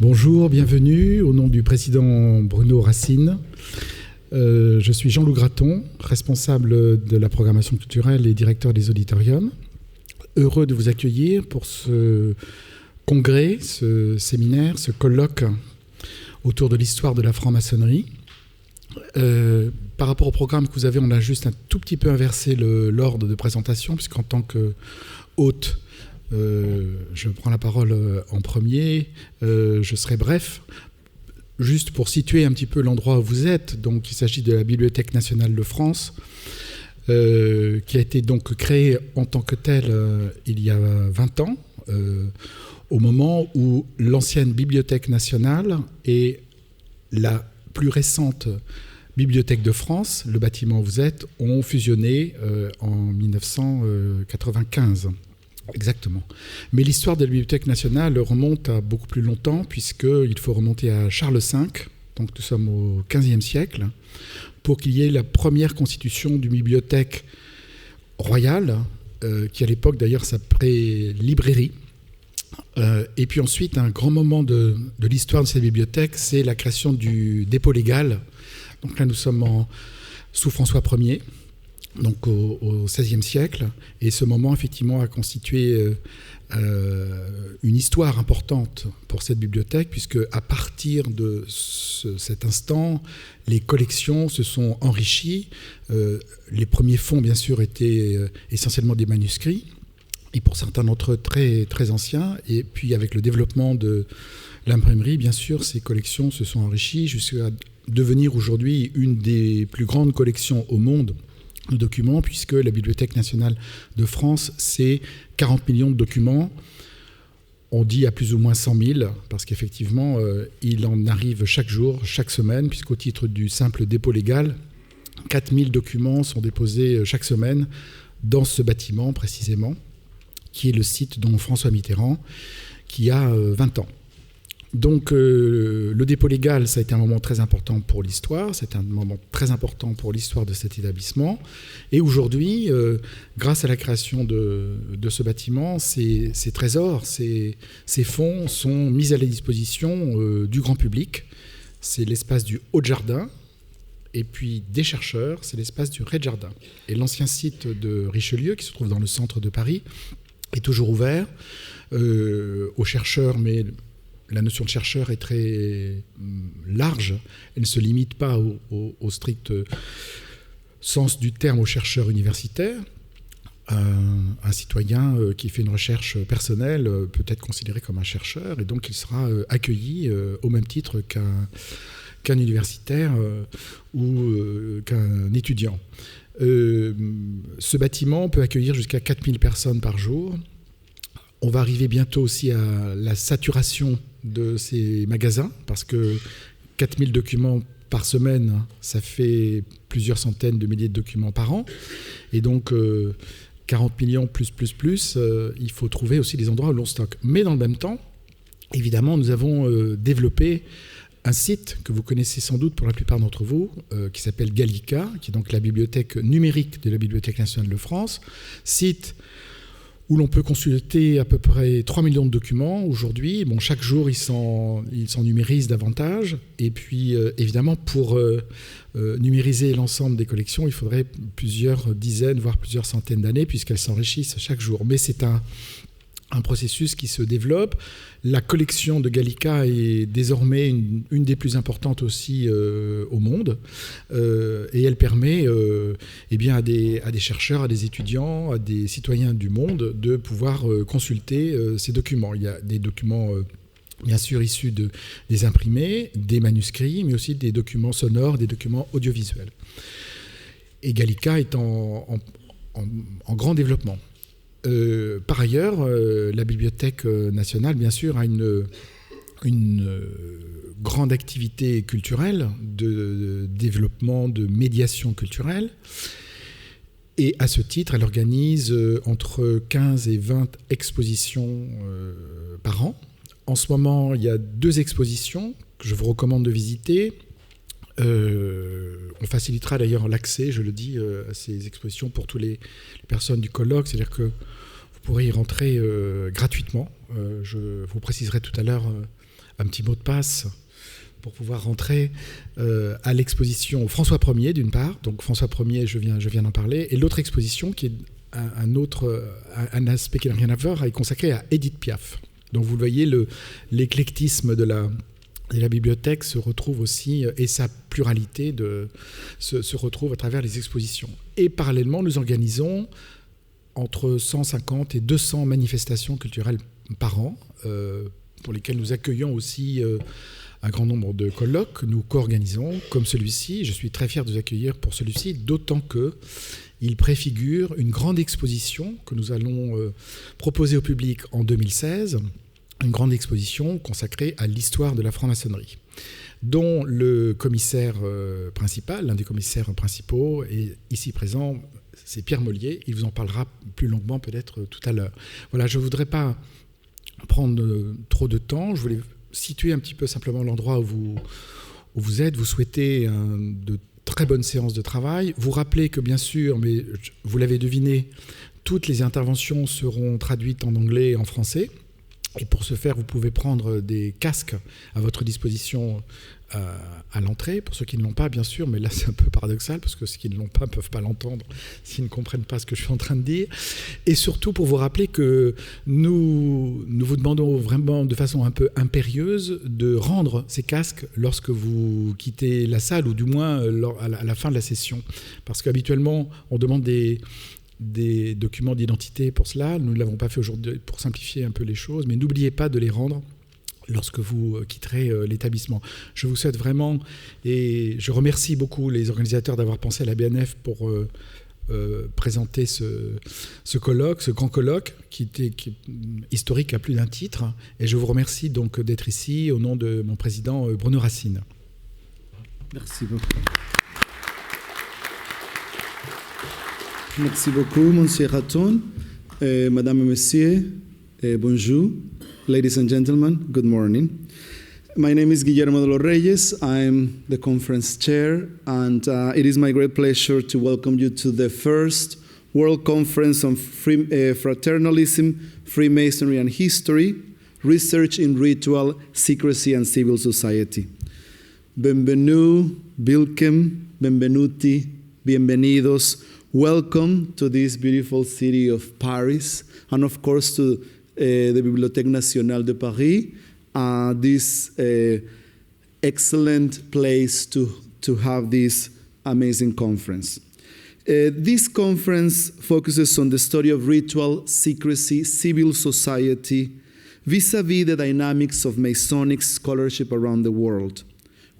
Bonjour, bienvenue au nom du président Bruno Racine. Je suis Jean-Loup Graton, responsable de la programmation culturelle et directeur des auditoriums. Heureux de vous accueillir pour ce congrès, ce séminaire, ce colloque autour de l'histoire de la franc-maçonnerie. Par rapport au programme que vous avez, on a juste un tout petit peu inversé l'ordre de présentation, puisqu'en tant que hôte, je prends la parole en premier. Je serai bref. Juste pour situer un petit peu l'endroit où vous êtes, donc il s'agit de la Bibliothèque nationale de France, qui a été donc créée en tant que telle il y a 20 ans, au moment où l'ancienne Bibliothèque nationale et la plus récente Bibliothèque de France, le bâtiment où vous êtes, ont fusionné en 1995. Exactement. Mais l'histoire de la Bibliothèque nationale remonte à beaucoup plus longtemps, puisqu'il faut remonter à Charles V, donc nous sommes au XVe siècle, pour qu'il y ait la première constitution d'une bibliothèque royale, qui à l'époque d'ailleurs s'appelait librairie. Et puis ensuite, un grand moment de l'histoire de cette bibliothèque, c'est la création du dépôt légal. Donc là, nous sommes sous François Ier. Donc au XVIe siècle, et ce moment effectivement a constitué une histoire importante pour cette bibliothèque, puisque à partir de cet instant, les collections se sont enrichies. Les premiers fonds, bien sûr, étaient essentiellement des manuscrits, et pour certains d'entre eux très, très anciens, et puis avec le développement de l'imprimerie, bien sûr, ces collections se sont enrichies jusqu'à devenir aujourd'hui une des plus grandes collections au monde de documents, puisque la Bibliothèque nationale de France, c'est 40 millions de documents. On dit à plus ou moins 100 000, parce qu'effectivement, il en arrive chaque jour, chaque semaine, puisqu'au titre du simple dépôt légal, 4 000 documents sont déposés chaque semaine dans ce bâtiment précisément, qui est le site dont François Mitterrand, qui a 20 ans. Donc le dépôt légal, ça a été un moment très important pour l'histoire, c'est un moment très important pour l'histoire de cet établissement. Et aujourd'hui, grâce à la création de ce bâtiment, ces trésors, ces fonds sont mis à la disposition du grand public. C'est l'espace du Haut-de-Jardin, et puis des chercheurs, c'est l'espace du Rez-de-Jardin. Et l'ancien site de Richelieu, qui se trouve dans le centre de Paris, est toujours ouvert aux chercheurs, mais la notion de chercheur est très large. Elle ne se limite pas au strict sens du terme aux chercheurs universitaires. Un citoyen qui fait une recherche personnelle peut être considéré comme un chercheur, et donc il sera accueilli au même titre qu'un universitaire ou qu'un étudiant. Ce bâtiment peut accueillir jusqu'à 4000 personnes par jour. On va arriver bientôt aussi à la saturation de ces magasins, parce que 4000 documents par semaine, ça fait plusieurs centaines de milliers de documents par an. Et donc, 40 millions plus, il faut trouver aussi des endroits où l'on stocke. Mais dans le même temps, évidemment, nous avons développé un site que vous connaissez sans doute pour la plupart d'entre vous, qui s'appelle Gallica, qui est donc la bibliothèque numérique de la Bibliothèque nationale de France. Site où l'on peut consulter à peu près 3 millions de documents aujourd'hui. Bon, chaque jour, ils s'en numérisent davantage. Et puis, évidemment, pour numériser l'ensemble des collections, il faudrait plusieurs dizaines, voire plusieurs centaines d'années, puisqu'elles s'enrichissent chaque jour. Mais c'est un processus qui se développe. La collection de Gallica est désormais une des plus importantes aussi au monde, et elle permet à des chercheurs, à des étudiants, à des citoyens du monde de pouvoir consulter ces documents. Il y a des documents bien sûr issus des imprimés, des manuscrits, mais aussi des documents sonores, des documents audiovisuels. Et Gallica est en grand développement. Par ailleurs, la Bibliothèque nationale, bien sûr, a une grande activité culturelle, de développement, de médiation culturelle. Et à ce titre, elle organise entre 15 et 20 expositions par an. En ce moment, il y a 2 expositions que je vous recommande de visiter. On facilitera d'ailleurs l'accès, je le dis, à ces expositions pour toutes les personnes du colloque. C'est-à-dire que vous pourrez y rentrer gratuitement. Je vous préciserai tout à l'heure un petit mot de passe pour pouvoir rentrer à l'exposition François Ier, d'une part. Donc François Ier, je viens d'en parler. Et l'autre exposition, qui est un aspect qui n'a rien à voir, est consacré à Édith Piaf. Donc vous le voyez, l'éclectisme de la bibliothèque se retrouve aussi, et sa pluralité se retrouve à travers les expositions. Et parallèlement, nous organisons entre 150 et 200 manifestations culturelles par an, pour lesquelles nous accueillons aussi un grand nombre de colloques que nous co-organisons, comme celui-ci. Je suis très fier de vous accueillir pour celui-ci, d'autant qu'il préfigure une grande exposition que nous allons proposer au public en 2016, une grande exposition consacrée à l'histoire de la franc-maçonnerie, dont le commissaire principal, l'un des commissaires principaux, est ici présent, c'est Pierre Mollier. Il vous en parlera plus longuement peut-être tout à l'heure. Voilà, je ne voudrais pas prendre trop de temps. Je voulais situer un petit peu simplement l'endroit où vous êtes. Vous souhaitez de très bonnes séances de travail. Vous rappelez que, bien sûr, mais vous l'avez deviné, toutes les interventions seront traduites en anglais et en français. Et pour ce faire, vous pouvez prendre des casques à votre disposition à l'entrée, pour ceux qui ne l'ont pas, bien sûr, mais là c'est un peu paradoxal, parce que ceux qui ne l'ont pas ne peuvent pas l'entendre s'ils ne comprennent pas ce que je suis en train de dire. Et surtout pour vous rappeler que nous vous demandons vraiment de façon un peu impérieuse de rendre ces casques lorsque vous quittez la salle, ou du moins à la fin de la session. Parce qu'habituellement, on demande des documents d'identité pour cela. Nous ne l'avons pas fait aujourd'hui pour simplifier un peu les choses, mais n'oubliez pas de les rendre lorsque vous quitterez l'établissement. Je vous souhaite vraiment, et je remercie beaucoup les organisateurs d'avoir pensé à la BNF pour présenter ce colloque, ce grand colloque qui est historique à plus d'un titre. Et je vous remercie donc d'être ici au nom de mon président Bruno Racine. Merci beaucoup. Merci beaucoup, Monsieur Raton. Madame et Monsieur, bonjour. Ladies and gentlemen, good morning. My name is Guillermo de los Reyes. I'm the conference chair, and it is my great pleasure to welcome you to the first World Conference on Fraternalism, Freemasonry and History, Research in Ritual, Secrecy and Civil Society. Benvenue, welcome, benvenuti, bienvenidos. Welcome to this beautiful city of Paris, and of course to the Bibliothèque Nationale de Paris, this excellent place to have this amazing conference. This conference focuses on the study of ritual, secrecy, civil society, vis-a-vis the dynamics of Masonic scholarship around the world.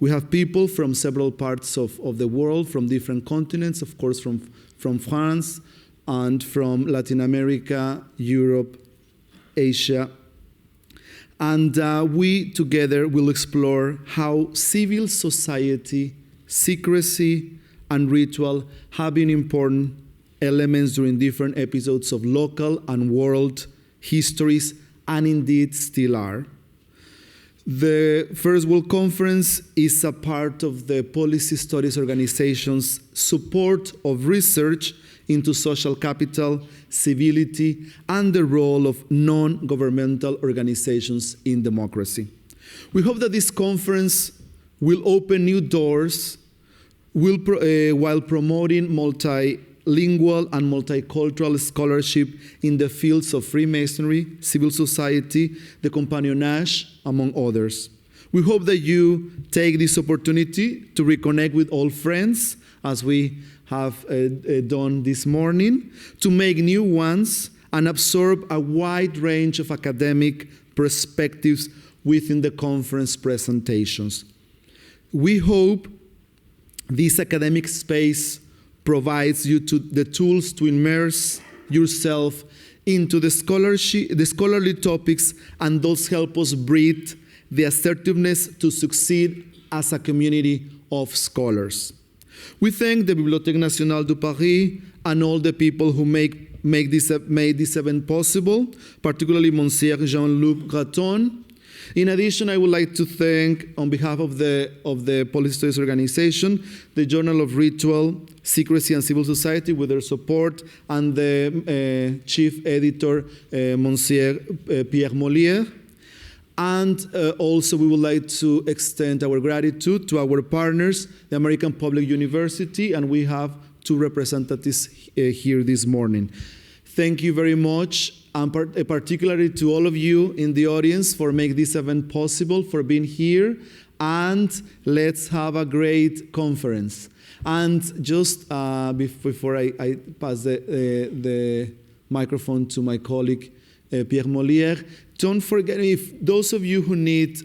We have people from several parts of the world, from different continents, of course from France, and from Latin America, Europe, Asia. And we together will explore how civil society, secrecy, and ritual have been important elements during different episodes of local and world histories, and indeed still are. The First World Conference is a part of the Policy Studies Organization's support of research into social capital, civility, and the role of non-governmental organizations in democracy. We hope that this conference will open new doors while promoting multilingual and multicultural scholarship in the fields of Freemasonry, civil society, the companionage, among others. We hope that you take this opportunity to reconnect with old friends, as we have done this morning, to make new ones and absorb a wide range of academic perspectives within the conference presentations. We hope this academic space provides you the tools to immerse yourself into the scholarly topics, and thus help us breathe the assertiveness to succeed as a community of scholars. We thank the Bibliothèque Nationale de Paris and all the people who made this event possible, particularly Monsieur Jean-Luc Graton. In addition, I would like to thank, on behalf of the Policy Studies Organization, the Journal of Ritual, Secrecy and Civil Society with their support, and the chief editor, Monsieur Pierre Mollier. And also, we would like to extend our gratitude to our partners, the American Public University, and we have 2 representatives here this morning. Thank you very much, and particularly to all of you in the audience for making this event possible, for being here, and let's have a great conference. And just before I pass the microphone to my colleague, Pierre Molière, don't forget, if those of you who need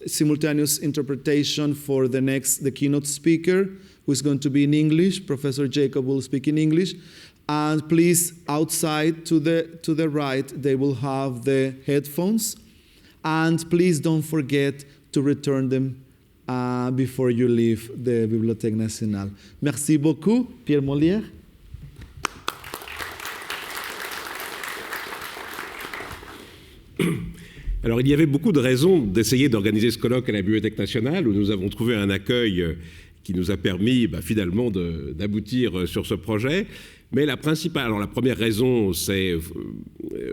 simultaneous interpretation for the keynote speaker, who is going to be in English, Professor Jacob will speak in English, and please, outside to the right, they will have the headphones, and please don't forget to return them before you leave the Bibliothèque Nationale. Merci beaucoup, Pierre Molière. Alors, il y avait beaucoup de raisons d'essayer d'organiser ce colloque à la Bibliothèque nationale, où nous avons trouvé un accueil qui nous a permis finalement d'aboutir sur ce projet. Mais la première raison, c'est,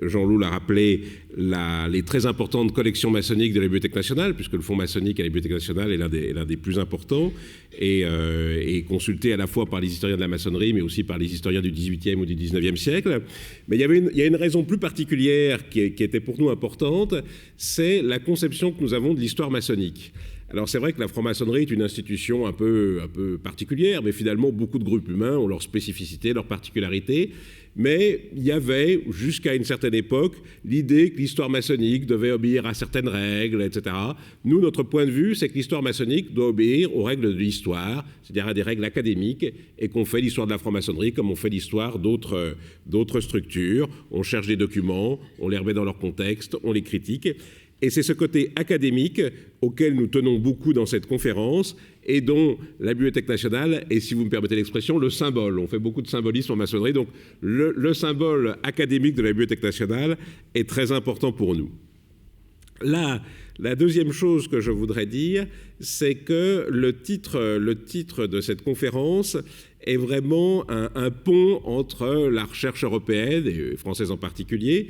Jean-Loup l'a rappelé, les très importantes collections maçonniques de la Bibliothèque nationale, puisque le fonds maçonnique à la Bibliothèque nationale est l'un des plus importants, et consulté à la fois par les historiens de la maçonnerie, mais aussi par les historiens du XVIIIe ou du XIXe siècle. Mais il y a une raison plus particulière qui était pour nous importante, c'est la conception que nous avons de l'histoire maçonnique. Alors c'est vrai que la franc-maçonnerie est une institution un peu particulière, mais finalement beaucoup de groupes humains ont leurs spécificités, leurs particularités. Mais il y avait, jusqu'à une certaine époque, l'idée que l'histoire maçonnique devait obéir à certaines règles, etc. Nous, notre point de vue, c'est que l'histoire maçonnique doit obéir aux règles de l'histoire, c'est-à-dire à des règles académiques, et qu'on fait l'histoire de la franc-maçonnerie comme on fait l'histoire d'autres structures. On cherche des documents, on les remet dans leur contexte, on les critique. Et c'est ce côté académique auquel nous tenons beaucoup dans cette conférence et dont la Bibliothèque nationale est, si vous me permettez l'expression, le symbole. On fait beaucoup de symbolisme en maçonnerie, donc le symbole académique de la Bibliothèque nationale est très important pour nous. La deuxième chose que je voudrais dire, c'est que le titre de cette conférence est vraiment un pont entre la recherche européenne, et française en particulier,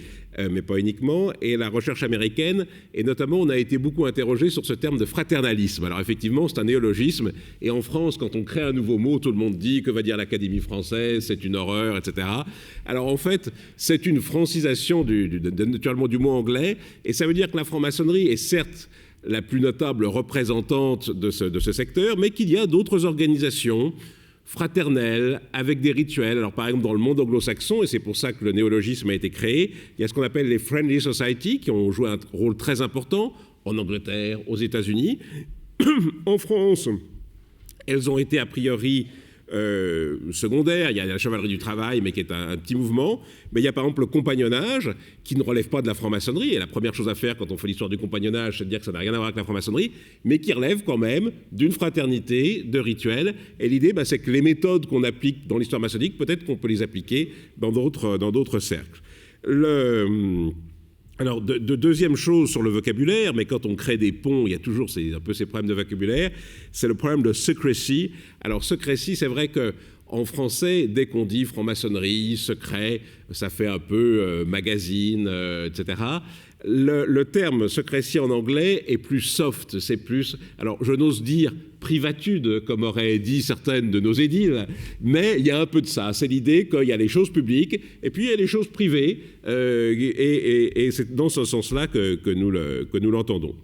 mais pas uniquement, et la recherche américaine. Et notamment, on a été beaucoup interrogé sur ce terme de fraternalisme. Alors effectivement, c'est un néologisme. Et en France, quand on crée un nouveau mot, tout le monde dit que va dire l'Académie française, c'est une horreur, etc. Alors en fait, c'est une francisation naturellement du mot anglais. Et ça veut dire que la franc-maçonnerie est certes la plus notable représentante de ce secteur, mais qu'il y a d'autres organisations fraternelles, avec des rituels. Alors, par exemple, dans le monde anglo-saxon, et c'est pour ça que le néologisme a été créé, il y a ce qu'on appelle les Friendly Society, qui ont joué un rôle très important en Angleterre, aux États-Unis. En France, elles ont été a priori secondaires. Il y a la chevalerie du travail, mais qui est un petit mouvement. Mais il y a par exemple le compagnonnage, qui ne relève pas de la franc-maçonnerie. Et la première chose à faire quand on fait l'histoire du compagnonnage, c'est de dire que ça n'a rien à voir avec la franc-maçonnerie, mais qui relève quand même d'une fraternité, de rituels. Et l'idée, c'est que les méthodes qu'on applique dans l'histoire maçonnique, peut-être qu'on peut les appliquer dans d'autres cercles. Alors, deuxième chose sur le vocabulaire, mais quand on crée des ponts, il y a toujours un peu ces problèmes de vocabulaire, c'est le problème de secrecy. Alors, secrecy, c'est vrai qu'en français, dès qu'on dit franc-maçonnerie, secret, ça fait un peu magazine, etc. Le terme secrecy en anglais est plus soft, c'est plus, alors je n'ose dire privatude, comme auraient dit certaines de nos édiles, mais il y a un peu de ça. C'est l'idée qu'il y a les choses publiques et puis il y a les choses privées, et c'est dans ce sens-là que nous l'entendons.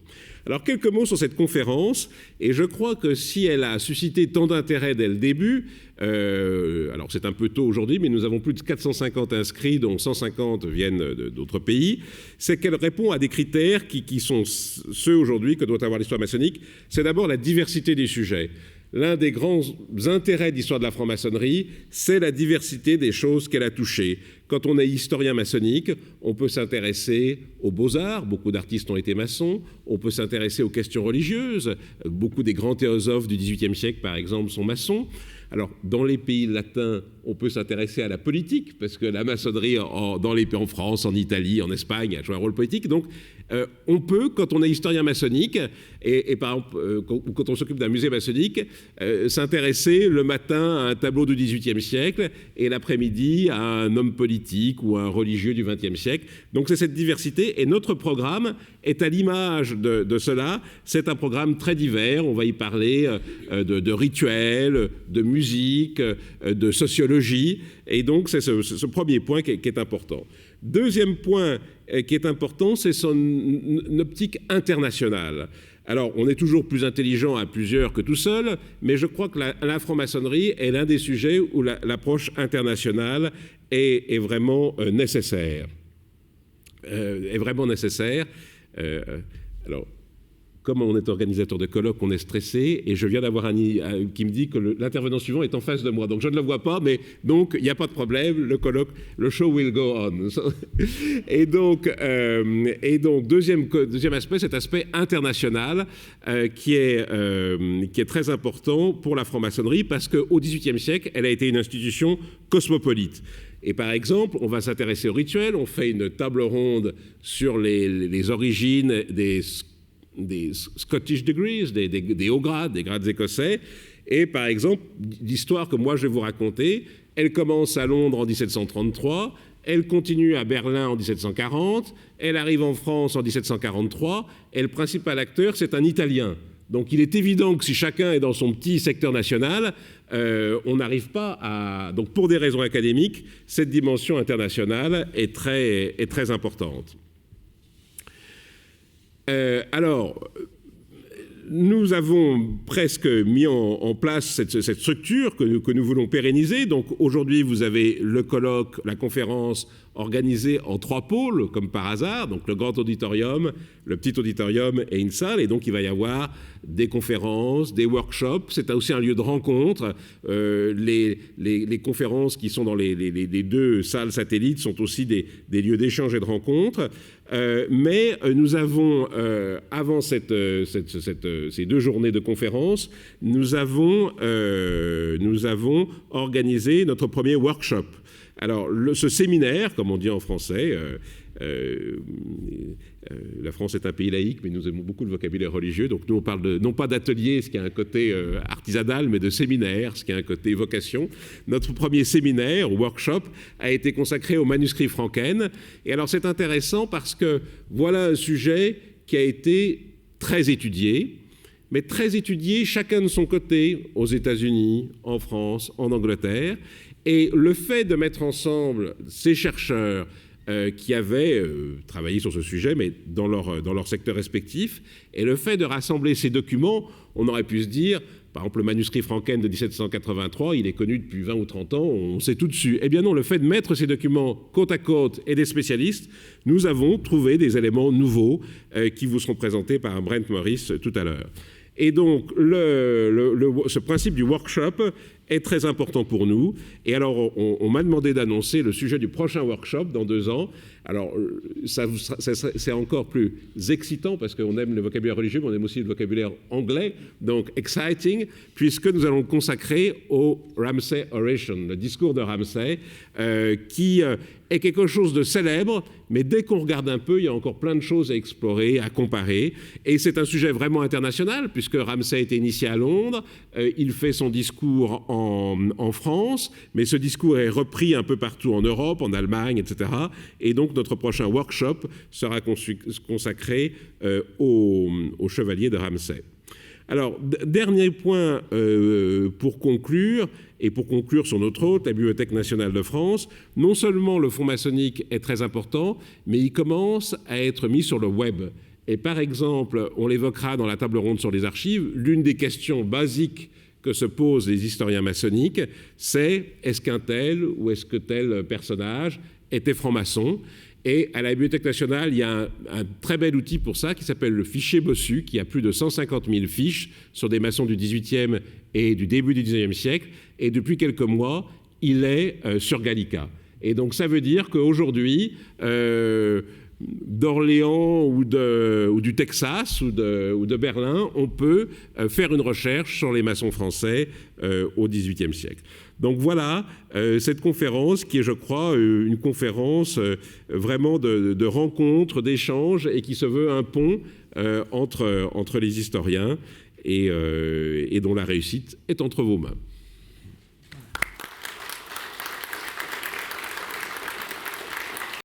Alors, quelques mots sur cette conférence, et je crois que si elle a suscité tant d'intérêt dès le début, alors c'est un peu tôt aujourd'hui, mais nous avons plus de 450 inscrits, dont 150 viennent d'autres pays, c'est qu'elle répond à des critères qui sont ceux aujourd'hui que doit avoir l'histoire maçonnique. C'est d'abord la diversité des sujets. L'un des grands intérêts de l'histoire de la franc-maçonnerie, c'est la diversité des choses qu'elle a touchées. Quand on est historien maçonnique, on peut s'intéresser aux beaux-arts, beaucoup d'artistes ont été maçons, on peut s'intéresser aux questions religieuses, beaucoup des grands théosophes du XVIIIe siècle, par exemple, sont maçons. Alors, dans les pays latins, on peut s'intéresser à la politique, parce que la maçonnerie en France, en Italie, en Espagne, a joué un rôle politique. Donc, on peut, quand on est historien maçonnique, et par exemple, quand on s'occupe d'un musée maçonnique, s'intéresser le matin à un tableau du XVIIIe siècle et l'après-midi à un homme politique ou à un religieux du XXe siècle. Donc, c'est cette diversité. Et notre programme est à l'image de cela. C'est un programme très divers. On va y parler de rituels, de musique, de sociologie. Et donc, c'est ce premier point qui est important. Deuxième point qui est important, c'est son optique internationale. Alors, on est toujours plus intelligent à plusieurs que tout seul, mais je crois que la franc-maçonnerie est l'un des sujets où l'approche internationale est vraiment nécessaire. Alors, comme on est organisateur de colloques, on est stressé, et je viens d'avoir un qui me dit que l'intervenant suivant est en face de moi. Donc je ne le vois pas, mais donc il n'y a pas de problème, le show will go on. Et donc deuxième aspect, cet aspect international qui est très important pour la franc-maçonnerie, parce qu'au XVIIIe siècle, elle a été une institution cosmopolite. Et par exemple, on va s'intéresser au rituel, on fait une table ronde sur les origines des Scottish Degrees, des hauts grades, des grades écossais. Et par exemple, l'histoire que moi je vais vous raconter, elle commence à Londres en 1733, elle continue à Berlin en 1740, elle arrive en France en 1743, et le principal acteur, c'est un Italien. Donc il est évident que si chacun est dans son petit secteur national, on n'arrive pas à... Donc pour des raisons académiques, cette dimension internationale est très importante. Alors, nous avons presque mis en place cette structure que nous voulons pérenniser. Donc aujourd'hui, vous avez le colloque, la conférence organisée en 3 pôles, comme par hasard. Donc le grand auditorium, le petit auditorium et une salle. Et donc il va y avoir des conférences, des workshops. C'est aussi un lieu de rencontre. Les conférences qui sont dans les 2 salles satellites sont aussi des lieux d'échange et de rencontre. Mais nous avons, avant ces 2 journées de conférences, nous avons organisé notre premier workshop. Alors, ce séminaire, comme on dit en français, la France est un pays laïque, mais nous aimons beaucoup le vocabulaire religieux. Donc, nous, on parle non pas d'atelier, ce qui a un côté artisanal, mais de séminaire, ce qui a un côté vocation. Notre premier séminaire, ou workshop, a été consacré au manuscrit Franken. Et alors, c'est intéressant parce que voilà un sujet qui a été très étudié, mais très étudié chacun de son côté, aux États-Unis, en France, en Angleterre. Et le fait de mettre ensemble ces chercheurs qui avaient travaillé sur ce sujet, mais dans leur secteur respectif, et le fait de rassembler ces documents, on aurait pu se dire, par exemple, le manuscrit Franken de 1783, il est connu depuis 20 ou 30 ans, on sait tout dessus. Eh bien non, le fait de mettre ces documents côte à côte et des spécialistes, nous avons trouvé des éléments nouveaux qui vous seront présentés par Brent Morris tout à l'heure. Et donc, ce principe du workshop est très important pour nous. Et alors, on m'a demandé d'annoncer le sujet du prochain workshop dans 2 ans. Alors, c'est encore plus excitant parce qu'on aime le vocabulaire religieux, mais on aime aussi le vocabulaire anglais, donc exciting, puisque nous allons le consacrer au Ramsay Oration, le discours de Ramsay, qui est quelque chose de célèbre, mais dès qu'on regarde un peu, il y a encore plein de choses à explorer, à comparer. Et c'est un sujet vraiment international, puisque Ramsay a été initié à Londres, il fait son discours en France, mais ce discours est repris un peu partout en Europe, en Allemagne, etc. Et donc, notre prochain workshop sera consacré aux chevaliers de Ramsay. Alors, dernier point pour conclure, et pour conclure sur notre hôte, la Bibliothèque nationale de France, non seulement le fonds maçonnique est très important, mais il commence à être mis sur le web. Et par exemple, on l'évoquera dans la table ronde sur les archives, l'une des questions basiques que se posent les historiens maçonniques, c'est est-ce qu'un tel ou est-ce que tel personnage était franc-maçon ? Et à la Bibliothèque nationale, il y a un très bel outil pour ça qui s'appelle le fichier Bossu, qui a plus de 150 000 fiches sur des maçons du XVIIIe et du début du XIXe siècle. Et depuis quelques mois, il est sur Gallica. Et donc ça veut dire qu'aujourd'hui, d'Orléans ou du Texas ou de Berlin, on peut faire une recherche sur les maçons français au XVIIIe siècle. Donc voilà cette conférence qui est, je crois, une conférence vraiment de rencontre, d'échange et qui se veut un pont entre les historiens et dont la réussite est entre vos mains.